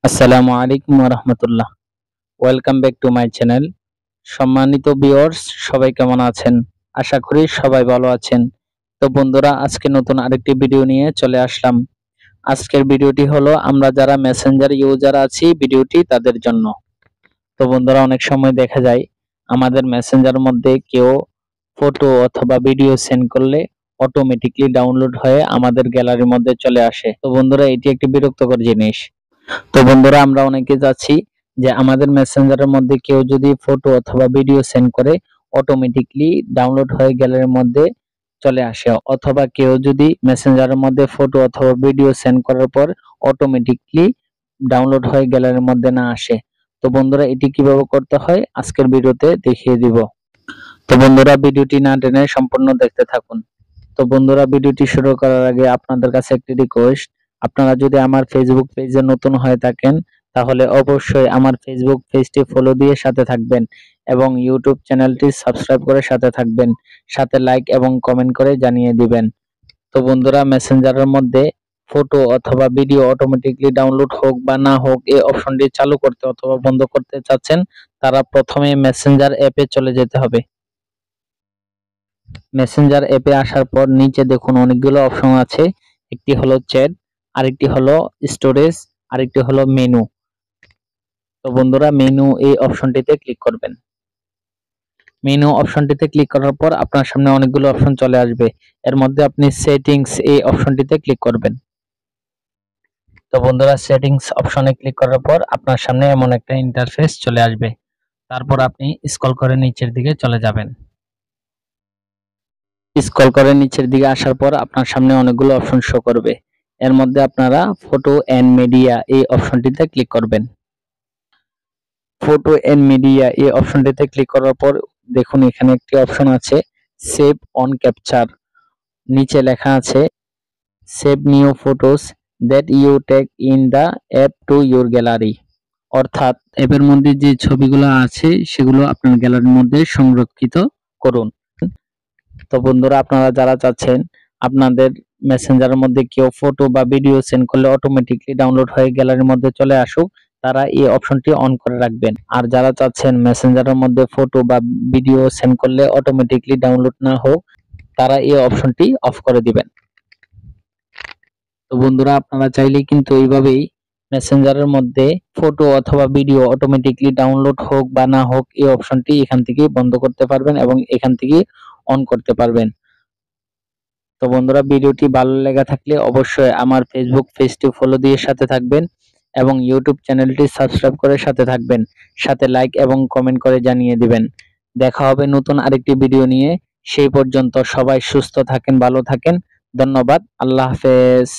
আসসালামু আলাইকুম ওয়া রাহমাতুল্লাহ। Welcome back to my channel. সম্মানিত ভিউয়ার্স, সবাই কেমন আছেন? আশা করি সবাই ভালো আছেন। তো বন্ধুরা, আজকে নতুন আরেকটি ভিডিও নিয়ে চলে আসলাম। আজকের ভিডিওটি হলো আমরা যারা মেসেঞ্জার ইউজার আছি ভিডিওটি তাদের জন্য। তো বন্ধুরা, অনেক সময় দেখা যায় আমাদের মেসেঞ্জার মধ্যে কেউ ফটো অথবা ভিডিও সেন্ড করলে অটোমেটিকলি ডাউনলোড হয়ে আমাদের গ্যালারির মধ্যে চলে আসে। তো বন্ধুরা, এটি একটি বিরক্তকর জিনিস। তো বন্ধুরা, আমরা অনেকে যাচ্ছি যে আমাদের মেসেঞ্জারের মধ্যে কেউ যদি ফটো অথবা ভিডিও সেন্ড করে অটোমেটিকলি ডাউনলোড হয়ে গ্যালারির মধ্যে চলে আসে, অথবা কেউ যদি মেসেঞ্জারের মধ্যে ফটো অথবা ভিডিও সেন্ড করার পর অটোমেটিকলি ডাউনলোড হয়ে গ্যালারির মধ্যে না আসে। তো বন্ধুরা, এটি কিভাবে করতে হয় আজকের ভিডিওতে দেখিয়ে দিব। তো বন্ধুরা, ভিডিওটি না টেনে সম্পূর্ণ দেখতে থাকুন। তো বন্ধুরা, ভিডিওটি শুরু করার আগে আপনাদের কাছে একটি রিকোয়েস্ট, আপনারা যদি আমার ফেসবুক পেজে নতুন হয়ে থাকেন তাহলে অবশ্যই আমার ফেসবুক পেজটি ফলো দিয়ে সাথে থাকবেন এবং ইউটিউব চ্যানেলটি সাবস্ক্রাইব করে সাথে থাকবেন, সাথে লাইক এবং কমেন্ট করে জানিয়ে দিবেন। তো বন্ধুরা, মেসেঞ্জারের মধ্যে ফটো অথবা ভিডিও অটোমেটিকলি ডাউনলোড হোক বা না হোক এই অপশনটি চালু করতে অথবা বন্ধ করতে চাচ্ছেন, তারা প্রথমে মেসেঞ্জার অ্যাপে চলে যেতে হবে। মেসেঞ্জার অ্যাপে আসার পর নিচে দেখুন অনেকগুলো অপশন আছে। একটি হলো চ্যাট, আরেকটি হলো স্টোরেজ, আরেকটি হলো মেনু। তো বন্ধুরা, মেনু এই অপশনটিতে ক্লিক করবেন। মেনু অপশনটিতে ক্লিক করার পর আপনার সামনে অনেকগুলো অপশন চলে আসবে। এর মধ্যে আপনি সেটিংস এই অপশনটিতে ক্লিক করবেন। তো বন্ধুরা, সেটিংস অপশনে ক্লিক করার পর আপনার সামনে এমন একটা ইন্টারফেস চলে আসবে। তারপর আপনি স্ক্রল করে নিচের দিকে চলে যাবেন। স্ক্রল করে নিচের দিকে আসার পর আপনার সামনে অনেকগুলো অপশন শো করবে। এর মধ্যে আপনারা ফটো এন্ড মিডিয়া এই অপশনটিতে ক্লিক করবেন। ফটো এন্ড মিডিয়া এই অপশনটিতে ক্লিক করার পর দেখুন এখানে একটি অপশন আছে সেভ অন ক্যাপচার। নিচে লেখা আছে save new photos that you take in the app to your gallery. অর্থাৎ অ্যাপের মধ্যে যে ছবিগুলো আছে সেগুলো আপনার গ্যালারির মধ্যে সংরক্ষিত করুন। তো বন্ধুরা, আপনারা যারা চাচ্ছেন আপনাদের মেসেঞ্জারের মধ্যে কেউ ফটো বা ভিডিও সেন্ড করলে অটোমেটিকলি ডাউনলোড হয়ে গ্যালারির মধ্যে চলে আসুক, তারা এই অপশনটি অন করে রাখবেন। আর যারা চাচ্ছেন মেসেঞ্জারের মধ্যে ফটো বা ভিডিও সেন্ড করলে অটোমেটিকলি ডাউনলোড না হোক, তারা এই অপশনটি অফ করে দিবেন। তো বন্ধুরা, আপনারা চাইলেই কিন্তু এইভাবেই মেসেঞ্জারের মধ্যে ফটো অথবা ভিডিও অটোমেটিকলি ডাউনলোড হোক বা না হোক এই অপশনটি এখান থেকে বন্ধ করতে পারবেন এবং এখান থেকে অন করতে পারবেন। তো বন্ধুরা, ভিডিওটি ভালো লেগে থাকলে অবশ্যই আমার ফেসবুক পেজটি ফলো দিয়ে সাথে থাকবেন এবং ইউটিউব চ্যানেলটি সাবস্ক্রাইব করে সাথে থাকবেন, সাথে লাইক এবং কমেন্ট করে জানিয়ে দিবেন। দেখা হবে নতুন আরেকটি ভিডিও নিয়ে। সেই পর্যন্ত সবাই সুস্থ থাকেন, ভালো থাকেন। ধন্যবাদ। আল্লাহ হাফেজ।